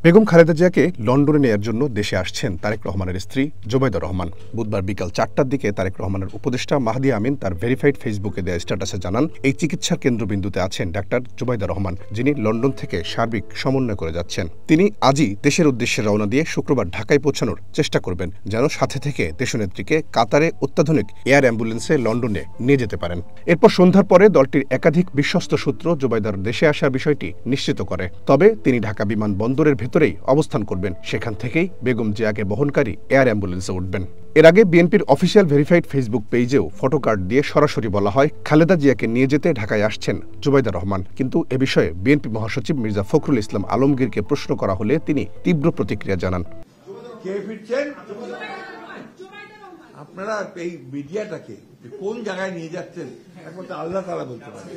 বেগম খালেদা জিয়াকে লন্ডনে নেয়ার জন্য দেশে আসছেন তারেক রহমানের স্ত্রী জোবাইদা রহমান। বুধবার বিকাল ৪টার দিকে তারেক রহমানের উপদেষ্টা মাহদি আমিন তার ভেরিফাইড ফেসবুকে দেয়া স্ট্যাটাসে জানান, এই চিকিৎসার কেন্দ্রবিন্দুতে আছেন ডাক্তার জোবাইদা রহমান, যিনি লন্ডন থেকে সার্বিক সমন্বয় করে যাচ্ছেন। তিনি আজই দেশের উদ্দেশ্যে রওনা দিয়ে শুক্রবার ঢাকায় পৌঁছানোর চেষ্টা করবেন, যেন সাথে থেকে দেশনেত্রীকে কাতারে অত্যাধুনিক এয়ার অ্যাম্বুলেন্সে লন্ডনে নিয়ে যেতে পারেন। এরপর সন্ধ্যার পরে দলটির একাধিক বিশ্বস্ত সূত্র জোবাইদার দেশে আসার বিষয়টি নিশ্চিত করে। তবে তিনি ঢাকা বিমানবন্দরের ভেতরেই অবস্থান করবেন, সেখান থেকেই বেগম জিয়াকে বহনকারী এয়ার অ্যাম্বুলেন্সে উঠবেন। এর আগে বিএনপির অফিসিয়াল ভেরিফাইড ফেসবুক পেজেও ফটোকার্ড দিয়ে সরাসরি বলা হয়, খালেদা জিয়াকে নিয়ে যেতে ঢাকায় আসছেন জোবাইদা রহমান। কিন্তু এ বিষয়ে বিএনপি মহাসচিব মির্জা ফখরুল ইসলাম আলমগীরকে প্রশ্ন করা হলে তিনি তীব্র প্রতিক্রিয়া জানান। আপনারা এই মিডিয়াটাকে কোন জায়গায় নিয়ে যাচ্ছেন একমাত্র আল্লাহ তাআলা বলতে পারেন।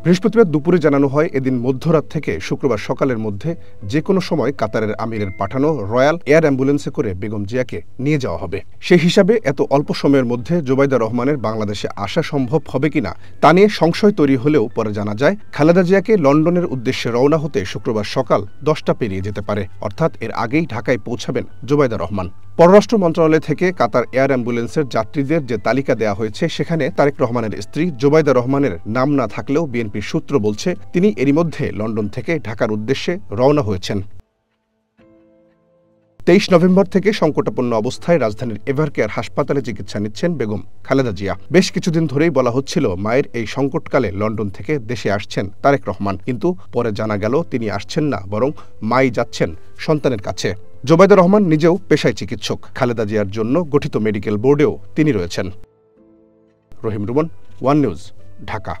বৃহস্পতিবার দুপুরে জানানো হয়, এদিন মধ্যরাত থেকে শুক্রবার সকালের মধ্যে যে কোনো সময় কাতারের আমিরের পাঠানো রয়্যাল এয়ার অ্যাম্বুলেন্সে করে বেগম জিয়াকে নিয়ে যাওয়া হবে। সেই হিসাবে এত অল্প সময়ের মধ্যে জোবাইদা রহমানের বাংলাদেশে আসা সম্ভব হবে কিনা তা নিয়ে সংশয় তৈরি হলেও পরে জানা যায়, খালেদা জিয়াকে লন্ডনের উদ্দেশ্যে রওনা হতে শুক্রবার সকাল 10টা পেরিয়ে যেতে পারে, অর্থাৎ এর আগেই ঢাকায় পৌঁছাবেন জোবাইদা রহমান। পররাষ্ট্র মন্ত্রণালয় থেকে কাতার এয়ার অ্যাম্বুলেন্সের যাত্রীদের যে তালিকা দেওয়া হয়েছে, সেখানে তারেক রহমানের স্ত্রী জোবাইদা রহমানের নাম না থাকলেও বিএনপির সূত্র বলছে তিনি এরই মধ্যে লন্ডন থেকে ঢাকার উদ্দেশ্যে রওনা হয়েছেন। 23 নভেম্বর থেকে সংকটাপন্ন অবস্থায় রাজধানীর এভারকেয়ার হাসপাতালে চিকিৎসা নিচ্ছেন বেগম খালেদা জিয়া। বেশ কিছুদিন ধরেই বলা হচ্ছিল, মায়ের এই সংকটকালে লন্ডন থেকে দেশে আসছেন তারেক রহমান, কিন্তু পরে জানা গেল তিনি আসছেন না, বরং মাই যাচ্ছেন সন্তানের কাছে। জোবাইদা রহমান নিজেও পেশায় চিকিৎসক। খালেদা জিয়ার জন্য গঠিত মেডিকেল বোর্ডেও তিনি রয়েছেন। রহিম রুমন, ওয়ান নিউজ, ঢাকা।